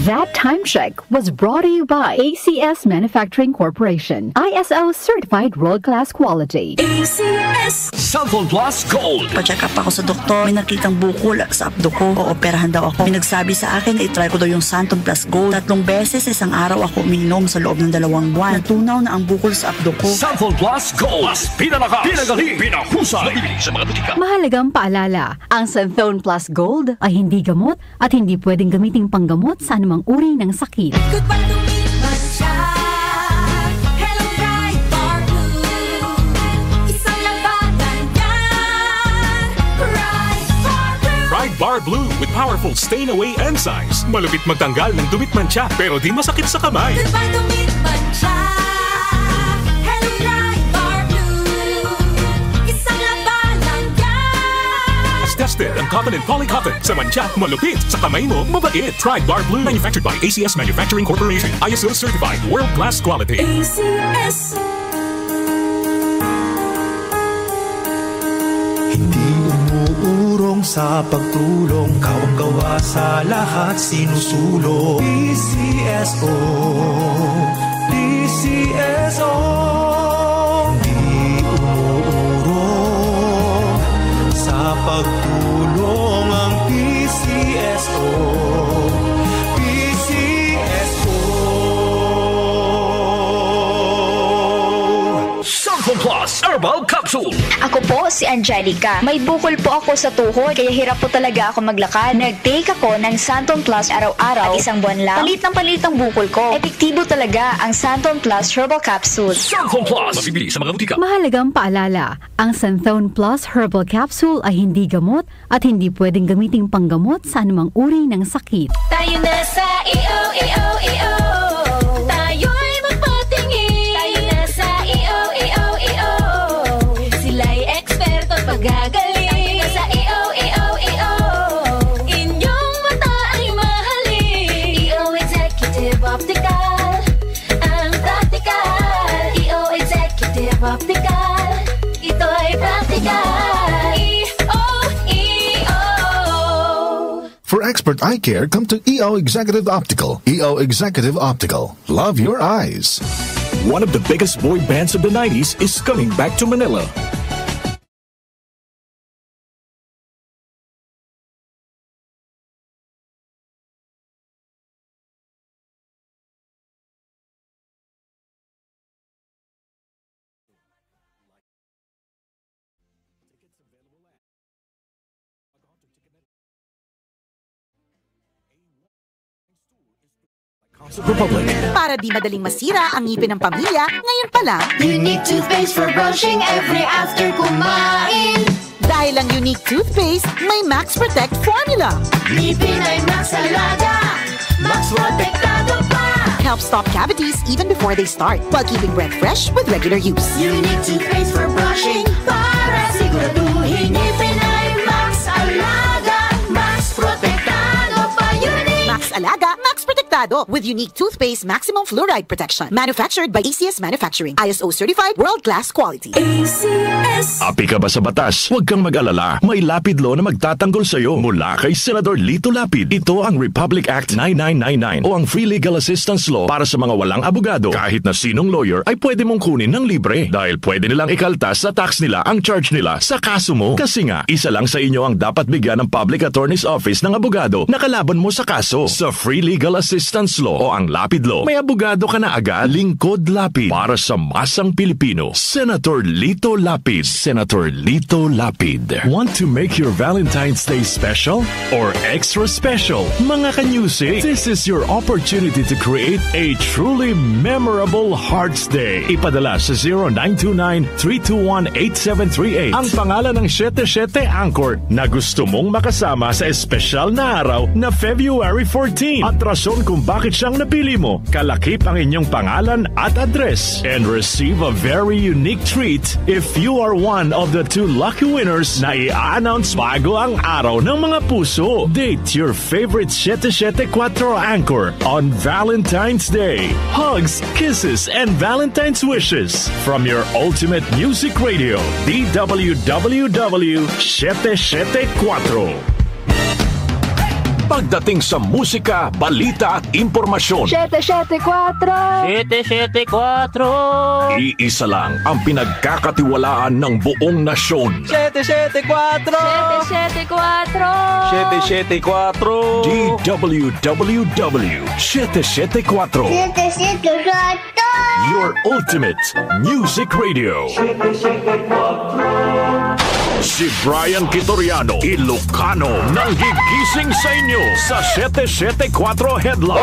That time check was brought to you by ACS Manufacturing Corporation. ISO certified world-class quality. ACS Cellphone Plus Gold. Pa-check up ako sa doktor. May nakitang bukol sa abdo ko. Ooperahan daw ako. Pinagsabi sa akin na itry ko daw yung Santon Plus Gold. 3 beses isang araw ako uminom sa loob ng 2 buwan. Natunaw na ang bukol sa abdo ko. Cellphone Plus Gold. Mas pinalakas, pinagaling, pinahusay. Mabibili sa mga butika. Mahalagang paalala, ang Santon Plus Gold ay hindi gamot at hindi pwedeng gamiting panggamot sa anumang uri ng sakit. Goodbye to me, Mancha. Hello, Bright Bar Blue. Isang labanan yan. Bright Bar Blue. Bright Bar Blue with powerful stain-away enzymes. Malupit magtanggal ng dumit mancha pero di masakit sa kamay. Goodbye to me, Mancha. Hello, Bright Bar Blue. Isang labanan yan. As tested ang cotton and polycotton sa mancha, malupit sa kamay mo, mabait. Bright Bar Blue, manufactured by ACS Manufacturing Corporation. ISO certified world-class quality. ACS. Hindi umuurong sa pagtulong, kawang gawa sa lahat sinusulong. PCSO, PCSO. Hindi umuurong sa pagtulong ang PCSO. Cellphone Plus Herbal Capsule. Ako po si Angelica. May bukol po ako sa tuhod, kaya hirap po talaga ako maglakad. Nag-take ako ng Santon Plus araw-araw at 1 buwan lang. Palit ang bukol ko. Epektibo talaga ang Santon Plus Herbal Capsule. Cellphone Plus. Mabibili sa mga butika. Mahalagang paalala, ang Santon Plus Herbal Capsule ay hindi gamot at hindi pwedeng gamiting panggamot sa anumang uri ng sakit. Tayo na sa EO. Tayo'y magpatingin. Tayo na sa EO. Sila'y eksperto at magagaling. Tayo na sa EO. Inyong mata ay mahalin. EO Executive Optical. Ang practical. EO Executive Optical. Ito'y practical. EO. For expert eye care, come to EO Executive Optical. EO Executive Optical. Love your eyes. One of the biggest boy bands of the 90s is coming back to Manila. Republic. Para di madaling masira ang ngipin ng pamilya, ngayon pa lang, Unique toothpaste for brushing every after kumain. dahil ang unique toothpaste may Max Protect formula. Ngipin ay Max Alaga, Max Protektado pa. Helps stop cavities even before they start, while keeping breath fresh with regular use. Unique toothpaste for brushing, para siguraduhin ngipin ay Max Alaga, Max Protektado pa. Unique Max Alaga, Max Protectado with unique toothpaste maximum fluoride protection. Manufactured by ACS Manufacturing. ISO certified world-class quality. ACS. Api ka ba sa batas? Huwag kang mag-alala. May lapid law na magtatanggol sa'yo mula kay Senador Lito Lapid. Ito ang Republic Act 9999 o ang Free Legal Assistance Law para sa mga walang abogado. Kahit na sinong lawyer ay pwede mong kunin ng libre dahil pwede nilang ikaltas sa tax nila ang charge nila sa kaso mo. Kasi nga, isa lang sa inyo ang dapat bigyan ng Public Attorney's Office ng abogado na kalaban mo sa kaso. Sa Free Legal Assistance Law o ang Lapid Law, may abogado ka na agad. Lingkod Lapid para sa masang Pilipino. Senator Lito Lapid. Senator Lito Lapid. Want to make your Valentine's Day special or extra special? Mga kanyusi, this is your opportunity to create a truly memorable Hearts Day. Ipadala sa 0929-321-8738 ang pangalan ng 77 anchor na gusto mong makasama sa espesyal na araw na February 14 at rason kung bakit siyang napili mo. Kalakip ang inyong pangalan at address and receive a very unique treat if you are one of the 2 lucky winners na i-announce bago ang araw ng mga puso. Date your favorite 774 anchor on Valentine's Day. Hugs, kisses, and Valentine's wishes from your ultimate music radio, DWWW 774. Pagdating sa musika, balita at impormasyon, 774 774 iisa lang ang pinagkakatiwalaan ng buong nasyon. 774 774 DWWW 774, your ultimate music radio. Si Brian Kitoriano, Ilocano, nang gigising sa inyo sa 774 Headline.